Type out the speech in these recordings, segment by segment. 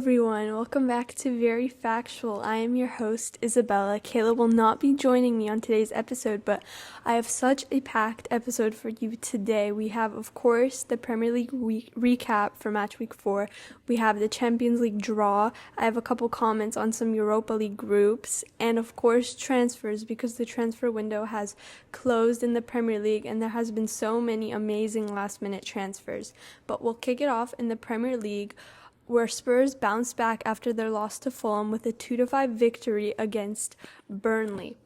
everyone, welcome back to Very Factual. I am your host, Izabella. Kayla will not be joining me on today's episode, but I have such a packed episode for you today. We have, of course, the Premier League recap for match week 4. We have the Champions League draw. I have a couple comments on some Europa League groups, and of course, transfers, because the transfer window has closed in the Premier League, and there has been so many amazing last-minute transfers. But we'll kick it off in the Premier League, where Spurs bounced back after their loss to Fulham with a 2-5 victory against Burnley.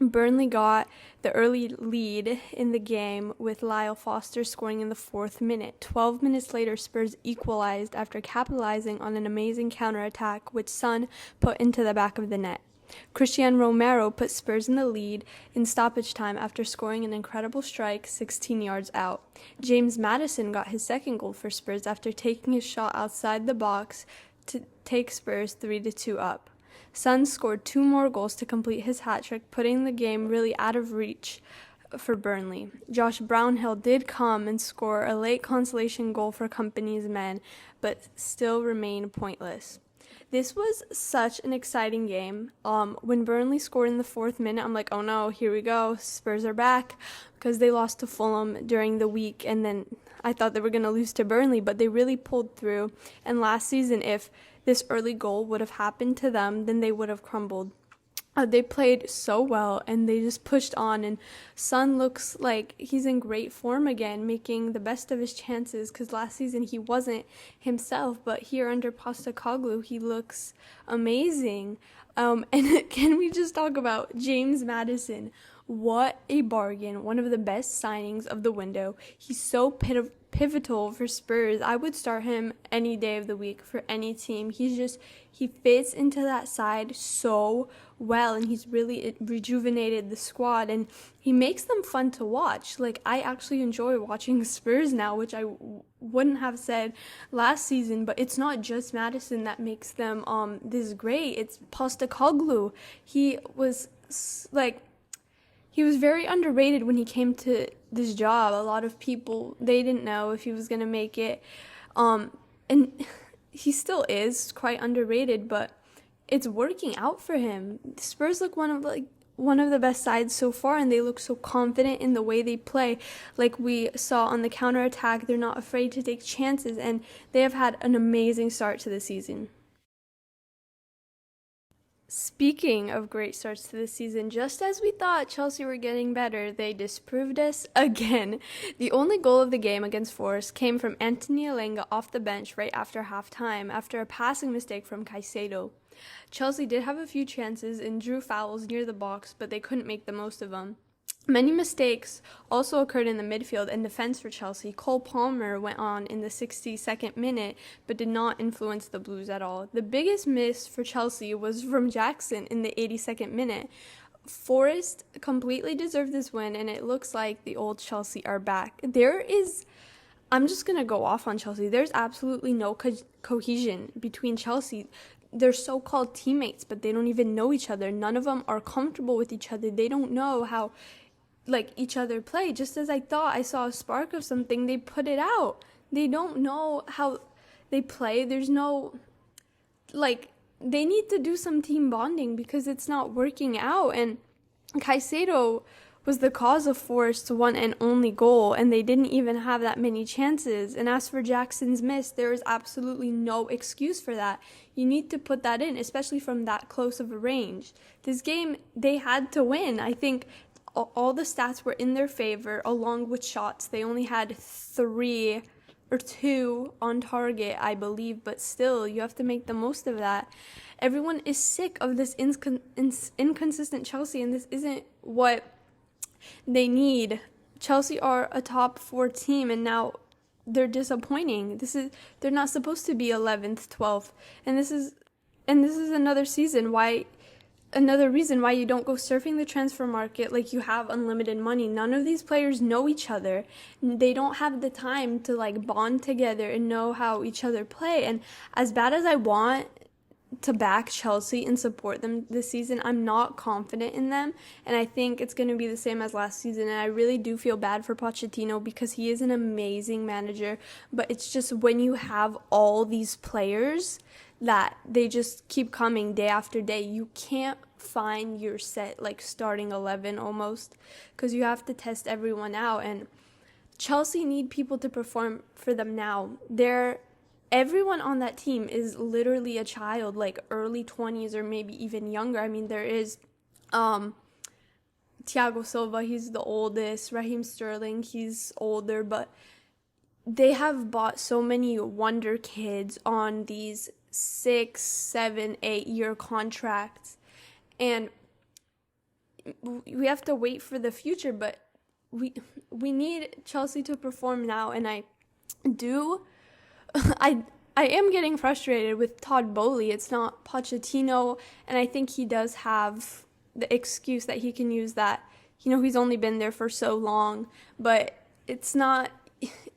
Burnley got the early lead in the game with Lyle Foster scoring in the 4th minute. 12 minutes later, Spurs equalized after capitalizing on an amazing counterattack, which Son put into the back of the net. Christian Romero put Spurs in the lead in stoppage time after scoring an incredible strike 16 yards out. James Maddison got his second goal for Spurs after taking his shot outside the box to take Spurs 3-2 up. Son scored 2 more goals to complete his hat-trick, putting the game really out of reach for Burnley. Josh Brownhill did come and score a late consolation goal for Company's men, but still remained pointless. This was such an exciting game. When Burnley scored in the 4th minute, I'm like, oh no, here we go. Spurs are back, because they lost to Fulham during the week, and then I thought they were going to lose to Burnley, but they really pulled through. And last season, if this early goal would have happened to them, then they would have crumbled. They played so well, and they just pushed on, and Son looks like he's in great form again, making the best of his chances, because last season he wasn't himself, but here under Postecoglou, he looks amazing. And can we just talk about James Maddison? What a bargain. One of the best signings of the window. He's so pivotal for Spurs. I would start him any day of the week for any team. He fits into that side so well, and he's really rejuvenated the squad, and he makes them fun to watch. Like, I actually enjoy watching Spurs now, which I wouldn't have said last season, but it's not just Maddison that makes them this great. It's Postecoglou. He was very underrated when he came to this job. A lot of people, they didn't know if he was going to make it. And he still is quite underrated, but it's working out for him. Spurs look one of the best sides so far, and they look so confident in the way they play. Like we saw on the counterattack, they're not afraid to take chances, and they have had an amazing start to the season. Speaking of great starts to the season, just as we thought Chelsea were getting better, they disproved us again. The only goal of the game against Forest came from Anthony Elanga off the bench right after halftime, after a passing mistake from Caicedo. Chelsea did have a few chances and drew fouls near the box, but they couldn't make the most of them. Many mistakes also occurred in the midfield and defense for Chelsea. Cole Palmer went on in the 62nd minute, but did not influence the Blues at all. The biggest miss for Chelsea was from Jackson in the 82nd minute. Forest completely deserved this win, and it looks like the old Chelsea are back. I'm just going to go off on Chelsea. There's absolutely no cohesion between Chelsea. They're so-called teammates, but they don't even know each other. None of them are comfortable with each other. They don't know how each other play. Just as I thought I saw a spark of something, they put it out. They don't know how they play. There's no, they need to do some team bonding, because it's not working out. And Caicedo was the cause of Forest's one and only goal, and they didn't even have that many chances. And as for Jackson's miss, there is absolutely no excuse for that. You need to put that in, especially from that close of a range. This game, they had to win. I think all the stats were in their favor, along with shots. They only had 3 or 2 on target, I believe, but still, you have to make the most of that. Everyone is sick of this inconsistent Chelsea, and this isn't what they need. Chelsea are a top 4 team, and now they're disappointing. They're not supposed to be 11th, 12th, and this is another reason why you don't go surfing the transfer market like you have unlimited money. None of these players know each other. They don't have the time to bond together and know how each other play. And as bad as I want to back Chelsea and support them this season. I'm not confident in them, and I think it's going to be the same as last season, and I really do feel bad for Pochettino because he is an amazing manager, but it's just when you have all these players that they just keep coming day after day, you can't find your set, like, starting 11 almost, because you have to test everyone out, and Chelsea need people to perform for them now. Everyone on that team is literally a child, like early 20s or maybe even younger. I mean, there is Thiago Silva, he's the oldest. Raheem Sterling, he's older. But they have bought so many wonder kids on these 6, 7, 8-year contracts. And we have to wait for the future, but we need Chelsea to perform now. And I am getting frustrated with Todd Bowley. It's not Pochettino, and I think he does have the excuse that he can use that, he's only been there for so long, but it's not,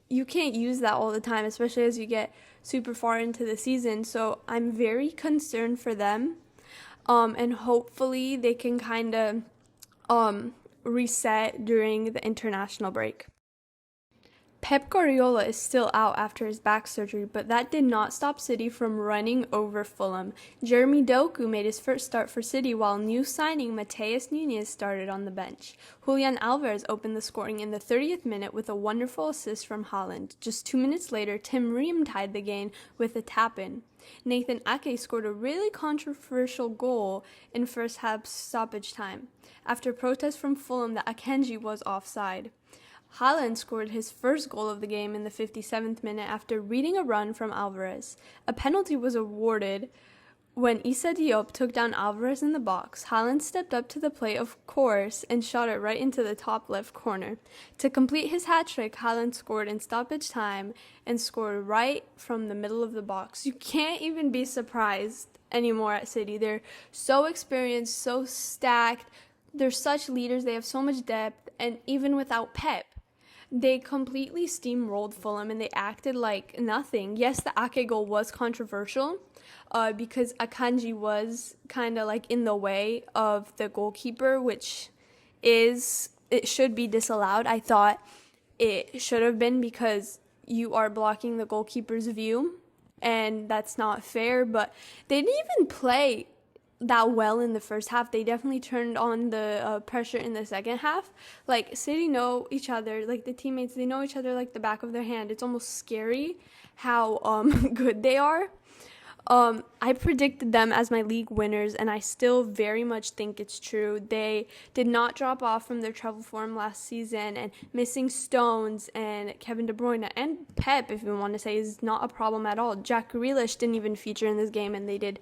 you can't use that all the time, especially as you get super far into the season. So I'm very concerned for them, and hopefully they can kind of reset during the international break. Pep Guardiola is still out after his back surgery, but that did not stop City from running over Fulham. Jeremy Doku made his first start for City, while new signing Matheus Nunes started on the bench. Julian Alvarez opened the scoring in the 30th minute with a wonderful assist from Haaland. Just 2 minutes later, Tim Ream tied the game with a tap-in. Nathan Ake scored a really controversial goal in first half stoppage time, after protest from Fulham that Akanji was offside. Haaland scored his first goal of the game in the 57th minute after reading a run from Alvarez. A penalty was awarded when Issa Diop took down Alvarez in the box. Haaland stepped up to the plate, of course, and shot it right into the top left corner. To complete his hat-trick, Haaland scored in stoppage time and scored right from the middle of the box. You can't even be surprised anymore at City. They're so experienced, so stacked. They're such leaders. They have so much depth, and even without Pep, they completely steamrolled Fulham and they acted like nothing. Yes, the Ake goal was controversial because Akanji was kind of like in the way of the goalkeeper, which it should be disallowed. I thought it should have been because you are blocking the goalkeeper's view, and that's not fair. But they didn't even play that well in the first half. They definitely turned on the pressure in the second half. Like, City know each other, like the teammates, they know each other like the back of their hand. It's almost scary how good they are. I predicted them as my league winners, and I still very much think it's true. They did not drop off from their treble form last season, and missing Stones and Kevin De Bruyne and Pep, if you want to say, is not a problem at all. Jack Grealish didn't even feature in this game, and they did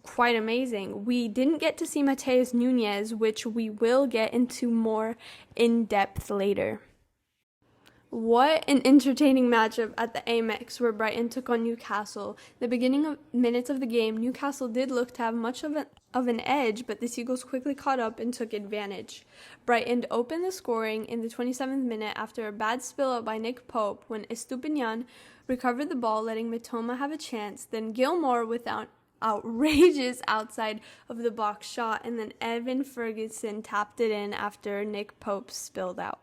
quite amazing. We didn't get to see Matheus Nunes, which we will get into more in depth later. What an entertaining matchup at the Amex where Brighton took on Newcastle. The beginning of minutes of the game, Newcastle did look to have much of an edge, but the Seagulls quickly caught up and took advantage. Brighton opened the scoring in the 27th minute after a bad spill-up by Nick Pope when Estupiñán recovered the ball, letting Mitoma have a chance. Then Gilmore without outrageous outside of the box shot, and then Evan Ferguson tapped it in after Nick Pope spilled out.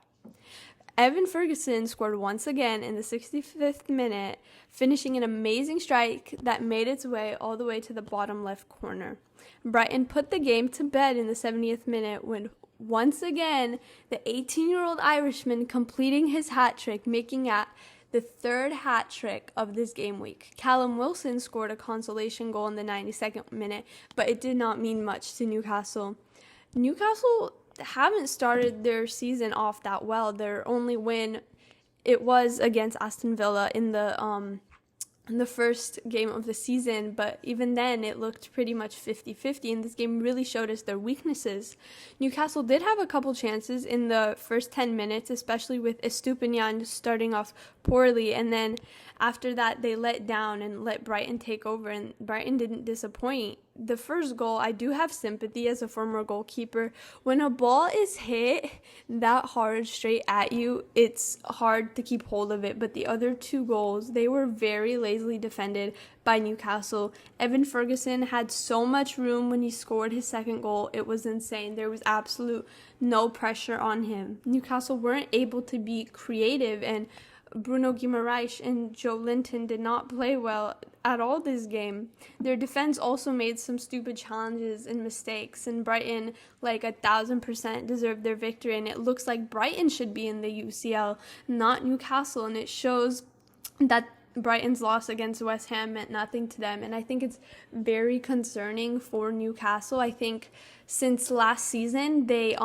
Evan Ferguson scored once again in the 65th minute, finishing an amazing strike that made its way all the way to the bottom left corner. Brighton put the game to bed in the 70th minute when once again the 18-year-old Irishman completing his hat trick, making it the third hat trick of this game week. Callum Wilson scored a consolation goal in the 92nd minute, but it did not mean much to Newcastle. Newcastle haven't started their season off that well. Their only win, it was against Aston Villa in the first game of the season, but even then it looked pretty much 50-50, and this game really showed us their weaknesses. Newcastle did have a couple chances in the first 10 minutes, especially with Estupiñán starting off poorly, and then after that they let down and let Brighton take over, and Brighton didn't disappoint. the first goal, I do have sympathy as a former goalkeeper. When a ball is hit that hard straight at you, it's hard to keep hold of it. But the other two goals, they were very lazily defended by Newcastle. Evan Ferguson had so much room when he scored his second goal. It was insane. There was absolute no pressure on him. Newcastle weren't able to be creative, and Bruno Guimaraes and Joe Linton did not play well at all this game. Their defense also made some stupid challenges and mistakes, and Brighton, 1,000% deserved their victory, and it looks like Brighton should be in the UCL, not Newcastle, and it shows that Brighton's loss against West Ham meant nothing to them, and I think it's very concerning for Newcastle. I think since last season they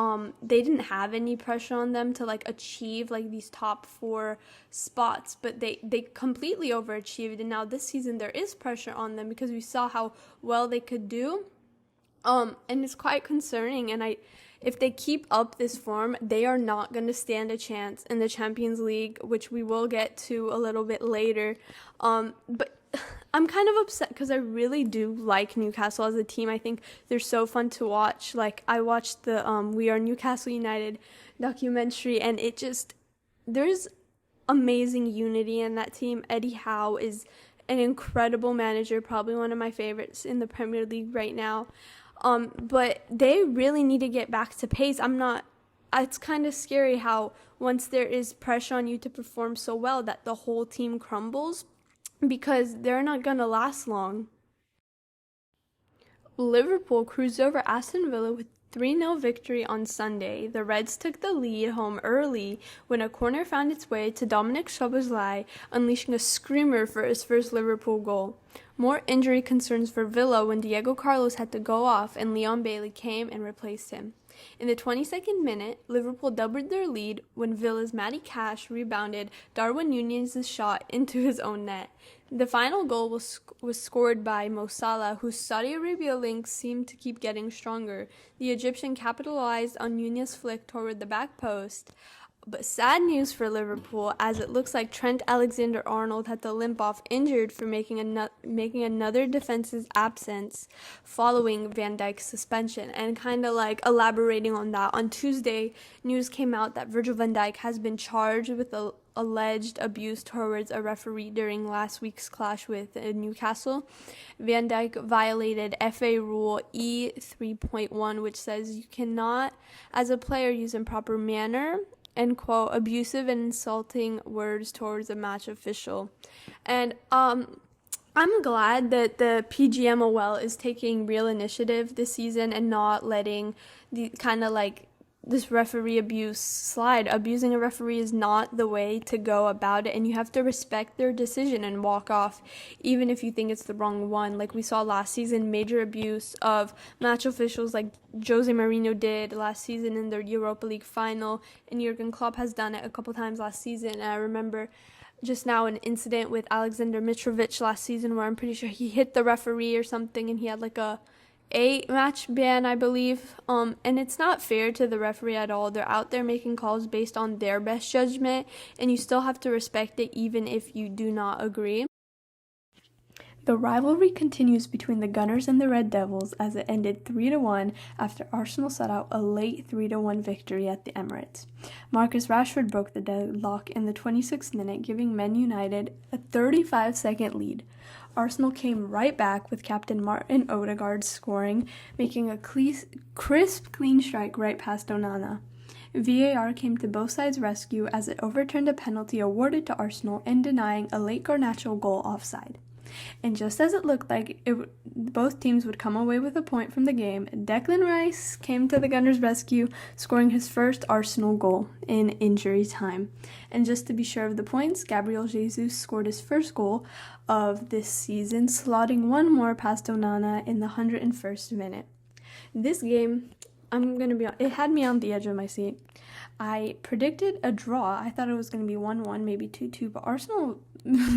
didn't have any pressure on them to achieve these top 4 spots, but they completely overachieved, and now this season there is pressure on them because we saw how well they could do, and it's quite concerning. And if they keep up this form, they are not going to stand a chance in the Champions League, which we will get to a little bit later. But I'm kind of upset because I really do like Newcastle as a team. I think they're so fun to watch. I watched the We Are Newcastle United documentary, and there's amazing unity in that team. Eddie Howe is an incredible manager, probably one of my favorites in the Premier League right now. But they really need to get back to pace. It's kind of scary how once there is pressure on you to perform so well that the whole team crumbles, because they're not going to last long. Liverpool cruised over Aston Villa with 3-0 victory on Sunday. The Reds took the lead home early when a corner found its way to Dominic Szoboszlai, unleashing a screamer for his first Liverpool goal. More injury concerns for Villa when Diego Carlos had to go off and Leon Bailey came and replaced him. In the 22nd minute, Liverpool doubled their lead when Villa's Matty Cash rebounded Darwin Núñez's shot into his own net. The final goal was scored by Mo Salah, whose Saudi Arabia links seemed to keep getting stronger. The Egyptian capitalized on Núñez's flick toward the back post. But sad news for Liverpool, as it looks like Trent Alexander-Arnold had to limp off injured for making another defense's absence following Van Dijk's suspension. And kind of elaborating on that, on Tuesday, news came out that Virgil van Dijk has been charged with alleged abuse towards a referee during last week's clash with Newcastle. Van Dijk violated FA Rule E3.1, which says you cannot, as a player, use improper manner and quote abusive and insulting words towards a match official. And I'm glad that the PGMOL is taking real initiative this season and not letting the this referee abuse slide. Abusing a referee is not the way to go about it, and you have to respect their decision and walk off, even if you think it's the wrong one. Like we saw last season, major abuse of match officials like Jose Mourinho did last season in their Europa League final, and Jurgen Klopp has done it a couple times last season. And I remember just now an incident with Alexander Mitrovic last season where I'm pretty sure he hit the referee or something, and he had a 8-match ban, I believe, and it's not fair to the referee at all. They're out there making calls based on their best judgment, and you still have to respect it even if you do not agree. The rivalry continues between the Gunners and the Red Devils as it ended 3-1 after Arsenal set out a late 3-1 victory at the Emirates. Marcus Rashford broke the deadlock in the 26th minute, giving Man United a 35-second lead. Arsenal came right back with captain Martin Odegaard scoring, making a crisp, clean strike right past Onana. VAR came to both sides' rescue as it overturned a penalty awarded to Arsenal and denying a late Garnacho goal offside. And just as it looked like both teams would come away with a point from the game, Declan Rice came to the Gunners' rescue, scoring his first Arsenal goal in injury time. And just to be sure of the points, Gabriel Jesus scored his first goal of this season, slotting one more past Onana in the 101st minute. This game, it had me on the edge of my seat. I predicted a draw. I thought it was going to be 1-1, maybe 2-2, but Arsenal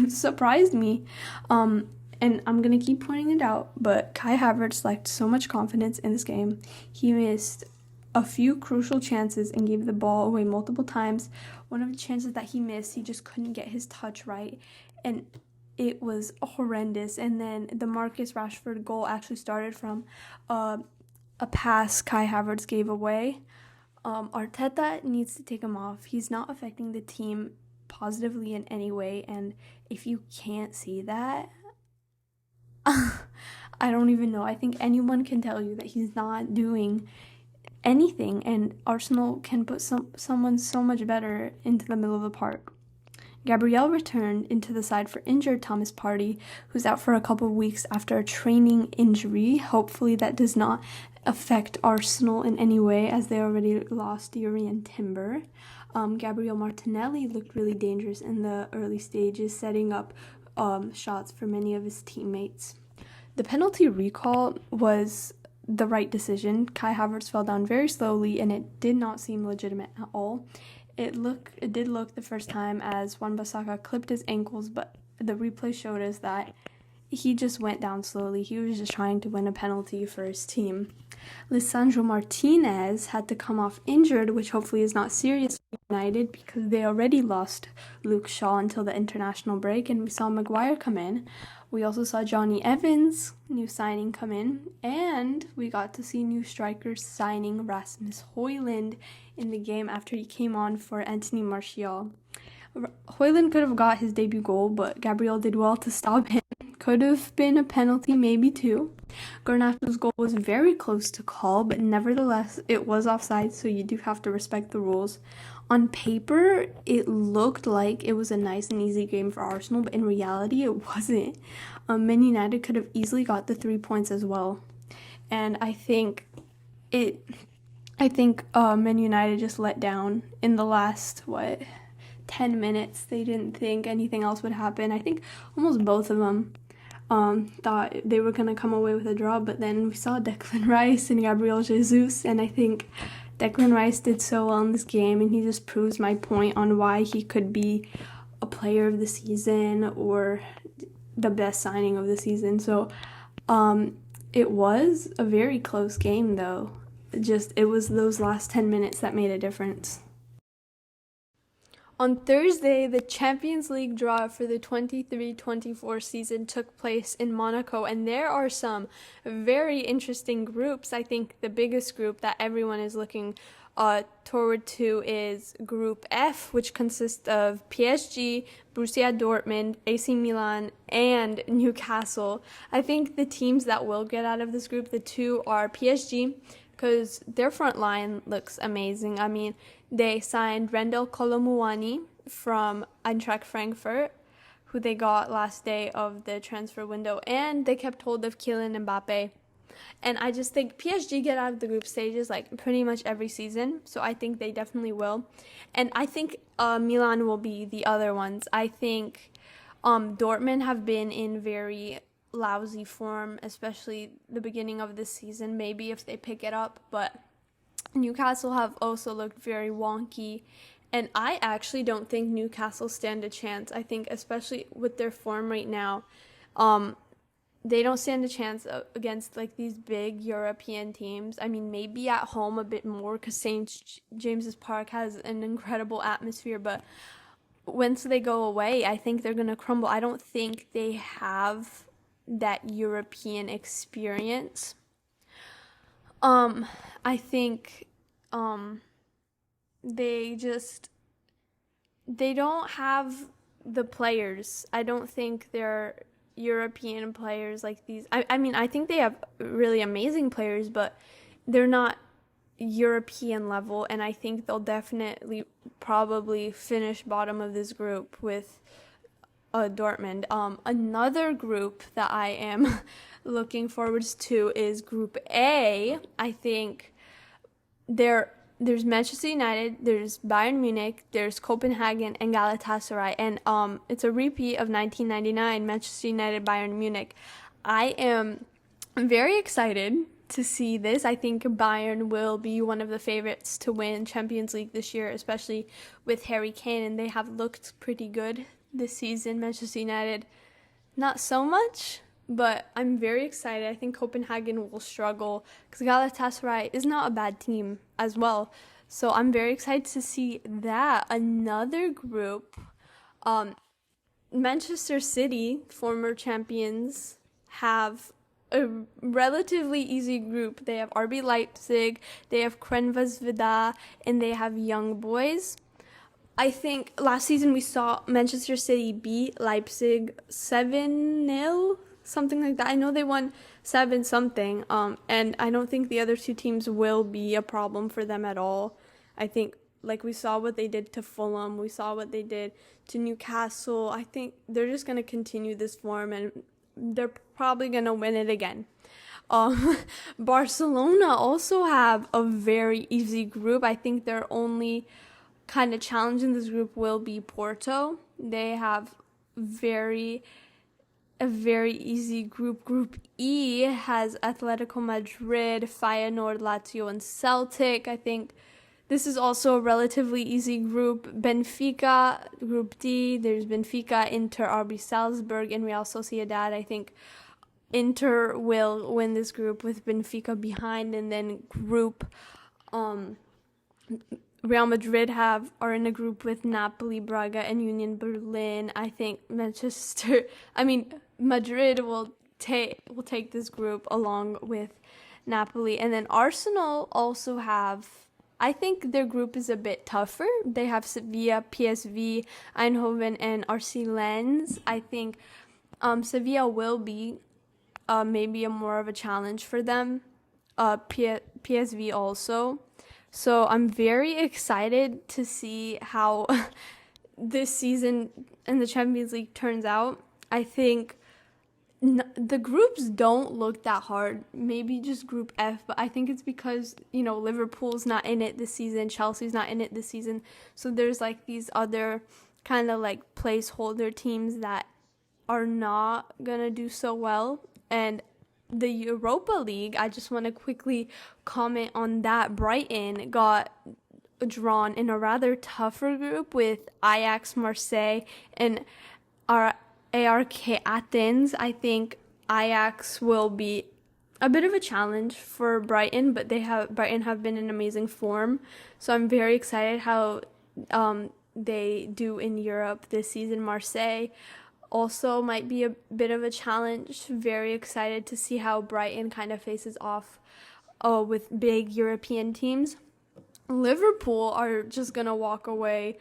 surprised me. And I'm going to keep pointing it out, but Kai Havertz lacked so much confidence in this game. He missed a few crucial chances and gave the ball away multiple times. One of the chances that he missed, he just couldn't get his touch right. And it was horrendous. And then the Marcus Rashford goal actually started from a pass Kai Havertz gave away. Arteta needs to take him off. He's not affecting the team positively in any way, and if you can't see that, I don't even know. I think anyone can tell you that he's not doing anything, and Arsenal can put someone so much better into the middle of the park. Gabriel returned into the side for injured Thomas Partey, who's out for a couple of weeks after a training injury. Hopefully that does not affect Arsenal in any way, as they already lost Urian Timber. Gabriel Martinelli looked really dangerous in the early stages, setting up shots for many of his teammates. The penalty recall was the right decision. Kai Havertz fell down very slowly, and it did not seem legitimate at all. It did look the first time as Wan-Bissaka clipped his ankles, but the replay showed us that he just went down slowly. He was just trying to win a penalty for his team. Lisandro Martinez had to come off injured, which hopefully is not serious for United, because they already lost Luke Shaw until the international break, and we saw Maguire come in. We also saw Johnny Evans, new signing, come in, and we got to see new strikers signing Rasmus Højlund in the game after he came on for Anthony Martial. Højlund could have got his debut goal, but Gabriel did well to stop him. Could have been a penalty, maybe two. Garnacho's goal was very close to call, but nevertheless, it was offside, so you do have to respect the rules. On paper, it looked like it was a nice and easy game for Arsenal, but in reality, it wasn't. Man United could have easily got the 3 points as well. And I think Man United just let down in the last, 10 minutes. They didn't think anything else would happen. I think almost both of them thought they were going to come away with a draw, but then we saw Declan Rice and Gabriel Jesus, and I think Declan Rice did so well in this game, and he just proves my point on why he could be a player of the season or the best signing of the season. So it was a very close game, though. It was those last 10 minutes that made a difference. On Thursday, the Champions League draw for the 23-24 season took place in Monaco, and there are some very interesting groups. I think the biggest group that everyone is looking toward to is Group F, which consists of PSG, Borussia Dortmund, AC Milan, and Newcastle. I think the teams that will get out of this group, the two are PSG, because their front line looks amazing. I mean, they signed Rendell Kolomuani from Eintracht Frankfurt, who they got last day of the transfer window, and they kept hold of Kylian Mbappe. And I just think PSG get out of the group stages like pretty much every season, so I think they definitely will. And I think Milan will be the other ones. I think Dortmund have been in very lousy form, especially the beginning of this season, maybe if they pick it up, but Newcastle have also looked very wonky, and I actually don't think Newcastle stand a chance. I think especially with their form right now, they don't stand a chance against like these big European teams. I mean, maybe at home a bit more because St. James's Park has an incredible atmosphere, but once they go away, I think they're going to crumble. I don't think they have that European experience. I think they don't have the players. I don't think they're European players like these. I mean, I think they have really amazing players, but they're not European level, and I think they'll definitely probably finish bottom of this group with Dortmund. Another group that I am looking forward to is Group A. I think there's Manchester United, there's Bayern Munich, there's Copenhagen, and Galatasaray. And it's a repeat of 1999, Manchester United, Bayern Munich. I am very excited to see this. I think Bayern will be one of the favorites to win Champions League this year, especially with Harry Kane, and they have looked pretty good this season. Manchester United, not so much, but I'm very excited. I think Copenhagen will struggle because Galatasaray is not a bad team as well. So I'm very excited to see that. Another group Manchester City, former champions, have a relatively easy group. They have RB Leipzig, they have Krenvas and they have Young Boys. I think last season we saw Manchester City beat Leipzig 7-0, something like that. I know they won 7 something, and I don't think the other two teams will be a problem for them at all. I think, like, we saw what they did to Fulham, we saw what they did to Newcastle. I think they're just going to continue this form, and they're probably going to win it again. Barcelona also have a very easy group. I think their only kind of challenge in this group will be Porto. They have a very easy group. Group E has Atletico Madrid, Feyenoord, Lazio, and Celtic. I think this is also a relatively easy group. Benfica, Group D, there's Benfica, Inter, RB Salzburg, and Real Sociedad. I think Inter will win this group with Benfica behind, and then Group Real Madrid are in a group with Napoli, Braga, and Union Berlin. I think Madrid will take this group along with Napoli. And then Arsenal also I think their group is a bit tougher. They have Sevilla, PSV, Eindhoven, and RC Lens. I think Sevilla will be maybe more of a challenge for them. PSV also. So I'm very excited to see how this season in the Champions League turns out. I think the groups don't look that hard. Maybe just Group F, but I think it's because, Liverpool's not in it this season, Chelsea's not in it this season. So there's like these other kind of like placeholder teams that are not going to do so well. And the Europa League, I just want to quickly comment on that. Brighton got drawn in a rather tougher group with Ajax, Marseille, and ARK Athens. I think Ajax will be a bit of a challenge for Brighton, but Brighton have been in amazing form. So I'm very excited how they do in Europe this season. Marseille also might be a bit of a challenge. Very excited to see how Brighton kind of faces off with big European teams. Liverpool are just going to walk away.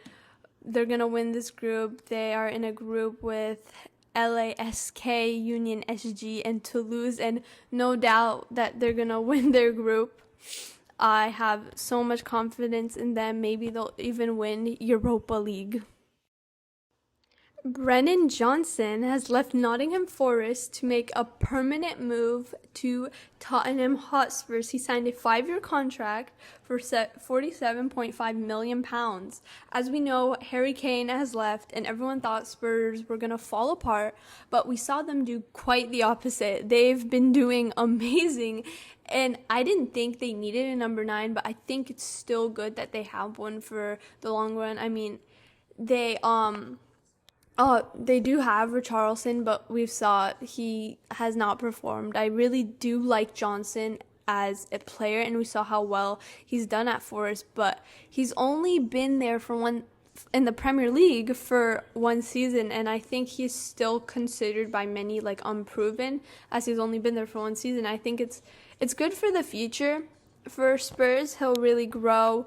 They're going to win this group. They are in a group with LASK, Union SG, and Toulouse, and no doubt that they're going to win their group. I have so much confidence in them. Maybe they'll even win Europa League. Brennan Johnson has left Nottingham Forest to make a permanent move to Tottenham Hotspurs. He signed a 5-year contract for £47.5 million. As we know, Harry Kane has left, and everyone thought Spurs were going to fall apart, but we saw them do quite the opposite. They've been doing amazing, and I didn't think they needed a number 9, but I think it's still good that they have one for the long run. I mean, they do have Richarlison, but we've saw he has not performed. I really do like Johnson as a player, and we saw how well he's done at Forest, but he's only been there in the Premier League for 1 season, and I think he's still considered by many like unproven, as he's only been there for 1 season. I think it's good for the future for Spurs. He'll really grow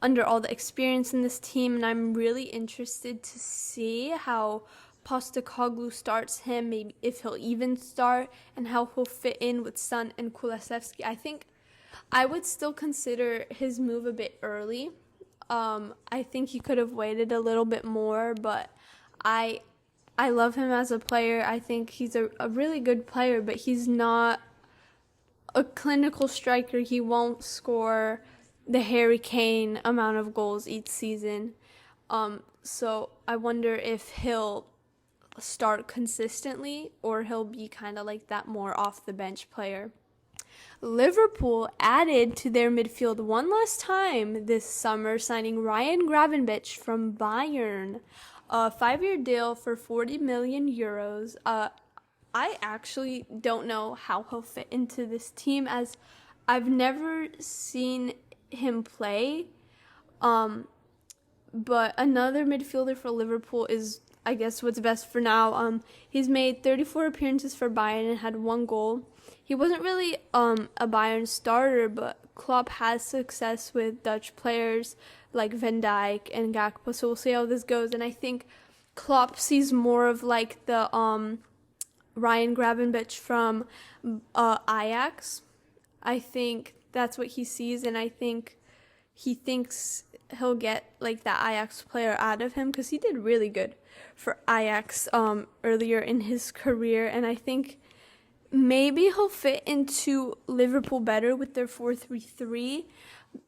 under all the experience in this team, and I'm really interested to see how Postecoglou starts him, maybe if he'll even start, and how he'll fit in with Son and Kulusevski. I think I would still consider his move a bit early. I think he could have waited a little bit more, but I love him as a player. I think he's a really good player, but he's not a clinical striker. He won't score the Harry Kane amount of goals each season. So I wonder if he'll start consistently or he'll be kind of like that more off the bench player. Liverpool added to their midfield one last time this summer, signing Ryan Gravenberch from Bayern. A 5-year deal for €40 million. I actually don't know how he'll fit into this team, as I've never seen him play, But another midfielder for Liverpool is, I guess, what's best for now. He's made 34 appearances for Bayern and had 1 goal. He wasn't really a Bayern starter, but Klopp has success with Dutch players like Van Dijk and Gakpo, so we'll see how this goes. And I think Klopp sees more of like the Ryan Gravenberch from Ajax. I think that's what he sees, and I think he thinks he'll get like that Ajax player out of him because he did really good for Ajax earlier in his career, and I think maybe he'll fit into Liverpool better with their 4-3-3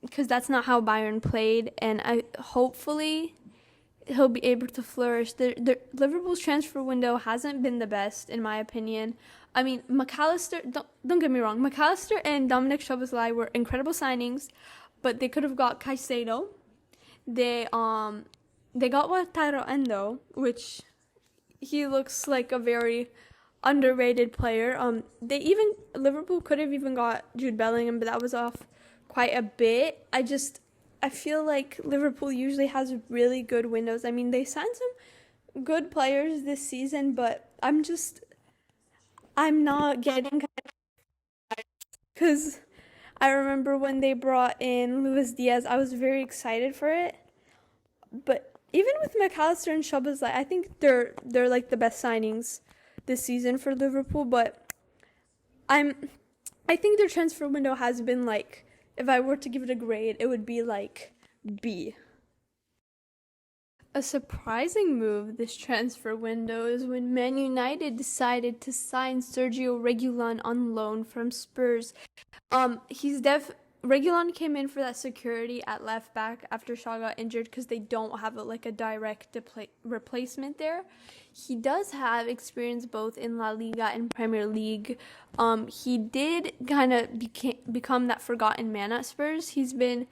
because that's not how Bayern played, and hopefully he'll be able to flourish. Liverpool's transfer window hasn't been the best, in my opinion. I mean, McAllister, don't get me wrong, McAllister and Dominic Szoboszlai were incredible signings, but they could have got Caicedo. They got Wataru Endo, which he looks like a very underrated player. Liverpool could have even got Jude Bellingham, but that was off quite a bit. I feel like Liverpool usually has really good windows. I mean, they signed some good players this season, but I'm not getting, because I remember when they brought in Luis Diaz, I was very excited for it. But even with McAllister and Szoboszlai, I think they're like the best signings this season for Liverpool. But I think their transfer window has been like, if I were to give it a grade, it would be like B. A surprising move this transfer window is when Man United decided to sign Sergio Reguilon on loan from Spurs. Reguilon came in for that security at left back after Shaw got injured because they don't have a direct replacement there. He does have experience both in La Liga and Premier League. He did kind of become that forgotten man at Spurs. He's been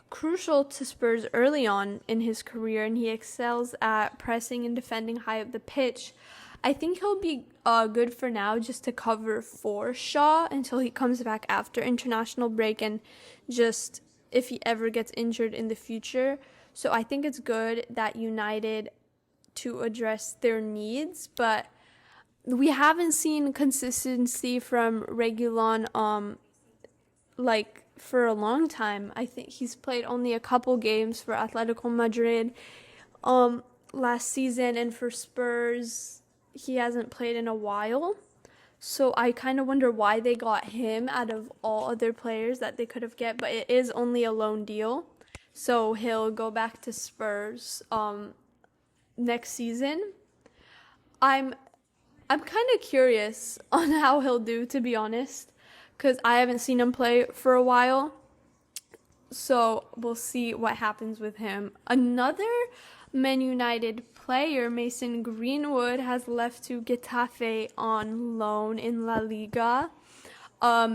crucial to Spurs early on in his career, and he excels at pressing and defending high up the pitch. I think he'll be good for now just to cover for Shaw until he comes back after international break and just if he ever gets injured in the future. So I think it's good that United to address their needs, but we haven't seen consistency from Reguilon for a long time. I think he's played only a couple games for Atletico Madrid last season, and for Spurs he hasn't played in a while. So I kind of wonder why they got him out of all other players that they could have get, but it is only a loan deal. So he'll go back to Spurs next season. I'm kind of curious on how he'll do, to be honest, because I haven't seen him play for a while. So we'll see what happens with him. Another Man United player, Mason Greenwood, has left to Getafe on loan in La Liga.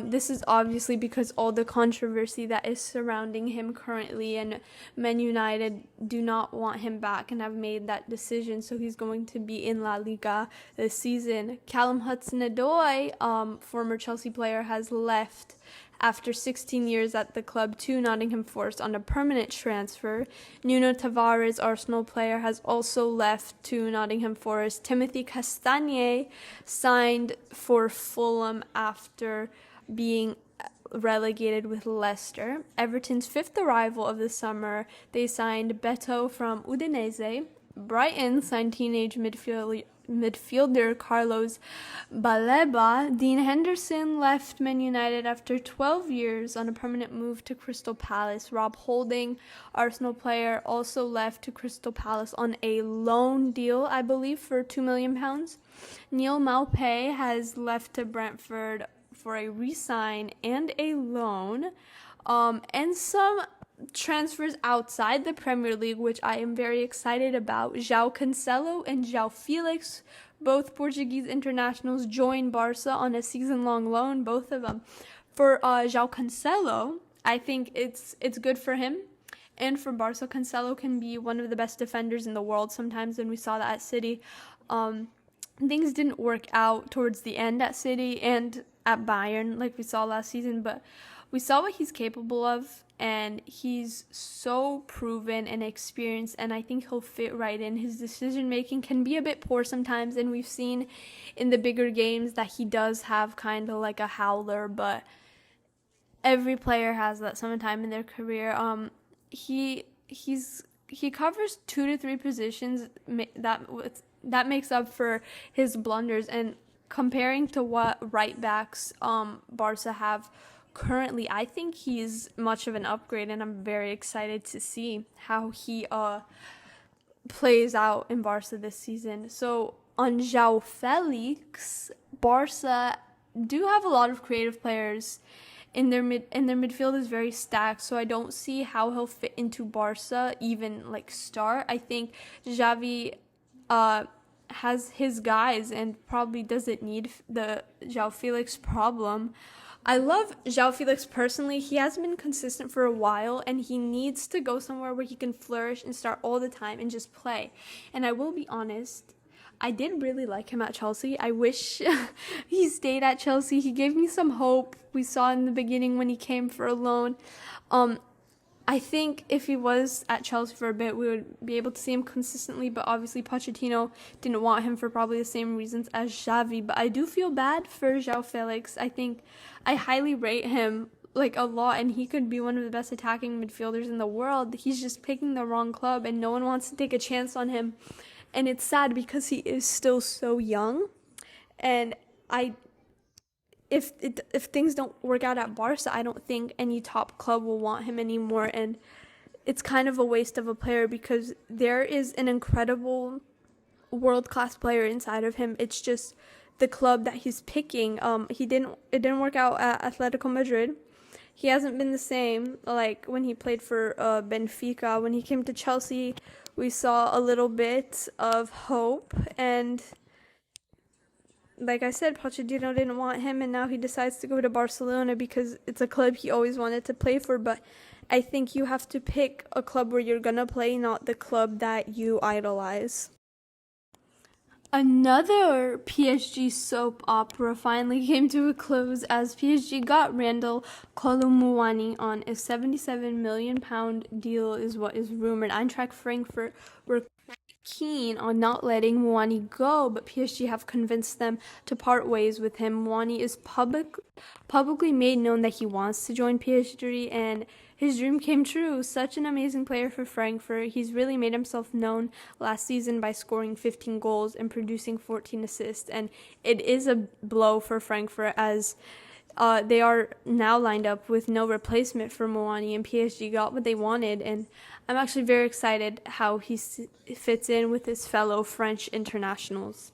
This is obviously because all the controversy that is surrounding him currently, and Man United do not want him back and have made that decision, so he's going to be in La Liga this season. Callum Hudson-Odoi, former Chelsea player, has left after 16 years at the club to Nottingham Forest on a permanent transfer. Nuno Tavares, Arsenal player, has also left to Nottingham Forest. Timothy Castagne signed for Fulham after being relegated with Leicester. Everton's fifth arrival of the summer, they signed Beto from Udinese. Brighton signed teenage midfielder Carlos Baleba. Dean Henderson left Man United after 12 years on a permanent move to Crystal Palace. Rob Holding, Arsenal player, also left to Crystal Palace on a loan deal, I believe, for £2 million. Neil Maupay has left to Brentford for a re-sign and a loan. And some transfers outside the Premier League, which I am very excited about. João Cancelo and João Felix, both Portuguese internationals, join Barca on a season-long loan, both of them. For João Cancelo, I think it's good for him. And for Barca, Cancelo can be one of the best defenders in the world sometimes, and we saw that at City. Things didn't work out towards the end at City and at Bayern like we saw last season, but we saw what he's capable of, and he's so proven and experienced, and I think he'll fit right in. His decision making can be a bit poor sometimes, and we've seen in the bigger games that he does have kind of like a howler, but every player has that sometime in their career. He covers 2 to 3 positions that makes up for his blunders, and comparing to what right backs Barca have currently, I think he's much of an upgrade, and I'm very excited to see how he plays out in Barca this season. So on João Felix, Barca do have a lot of creative players. In their midfield is very stacked, so I don't see how he'll fit into Barca, even like start. I think Xavi has his guys and probably doesn't need the João Felix problem. I love João Felix personally. He hasn't been consistent for a while, and he needs to go somewhere where he can flourish and start all the time and just play. And I will be honest, I did really like him at Chelsea. I wish he stayed at Chelsea. He gave me some hope. We saw in the beginning when he came for a loan. I think if he was at Chelsea for a bit, we would be able to see him consistently, but obviously Pochettino didn't want him for probably the same reasons as Xavi. But I do feel bad for João Felix. I think I highly rate him like a lot, and he could be one of the best attacking midfielders in the world. He's just picking the wrong club, and no one wants to take a chance on him. And it's sad because he is still so young, and if things don't work out at Barca, I don't think any top club will want him anymore, and it's kind of a waste of a player because there is an incredible world-class player inside of him. It's just the club that he's picking. It didn't work out at Atletico Madrid. He hasn't been the same like when he played for Benfica. When he came to Chelsea, we saw a little bit of hope, and like I said, Pochettino didn't want him, and now he decides to go to Barcelona because it's a club he always wanted to play for. But I think you have to pick a club where you're going to play, not the club that you idolize. Another PSG soap opera finally came to a close as PSG got Randall Kolo Muani on a £77 million deal is what is rumored. Eintracht Frankfurt were keen on not letting Muani go, but PSG have convinced them to part ways with him. Muani is publicly made known that he wants to join PSG, and his dream came true. Such an amazing player for Frankfurt. He's really made himself known last season by scoring 15 goals and producing 14 assists, and it is a blow for Frankfurt as they are now lined up with no replacement for Muani, and PSG got what they wanted, and I'm actually very excited how he fits in with his fellow French internationals.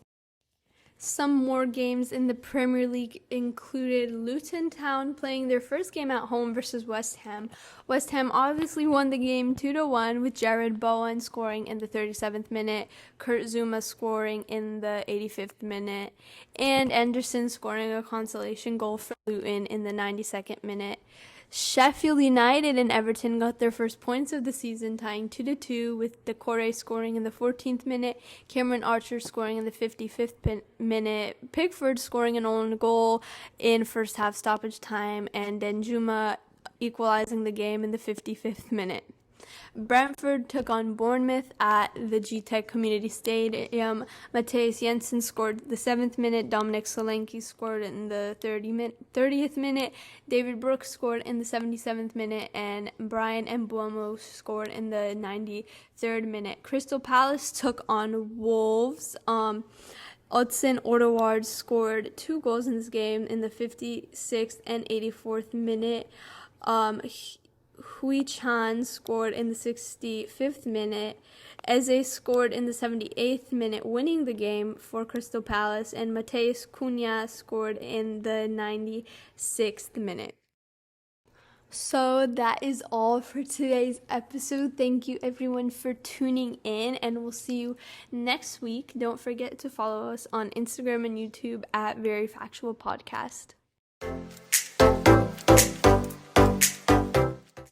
Some more games in the Premier League included Luton Town playing their first game at home versus West Ham. West Ham obviously won the game 2-1 with Jared Bowen scoring in the 37th minute, Kurt Zouma scoring in the 85th minute, and Anderson scoring a consolation goal for Luton in the 92nd minute. Sheffield United and Everton got their first points of the season, tying 2-2 with Decore scoring in the 14th minute, Cameron Archer scoring in the 55th minute, Pickford scoring an own goal in first half stoppage time, and Danjuma equalizing the game in the 55th minute. Brentford took on Bournemouth at the G-Tech Community Stadium. Matthias Jensen scored the 7th minute, Dominic Solanke scored in the 30th minute, David Brooks scored in the 77th minute, and Brian Mbeumo scored in the 93rd minute. Crystal Palace took on Wolves. Odsonne Odegaard scored 2 goals in this game in the 56th and 84th minute. Hui Chan scored in the 65th minute. Eze scored in the 78th minute, winning the game for Crystal Palace, and Mateus Cunha scored in the 96th minute. So that is all for today's episode. Thank you everyone for tuning in, and we'll see you next week. Don't forget to follow us on Instagram and YouTube at Very Factual Podcast.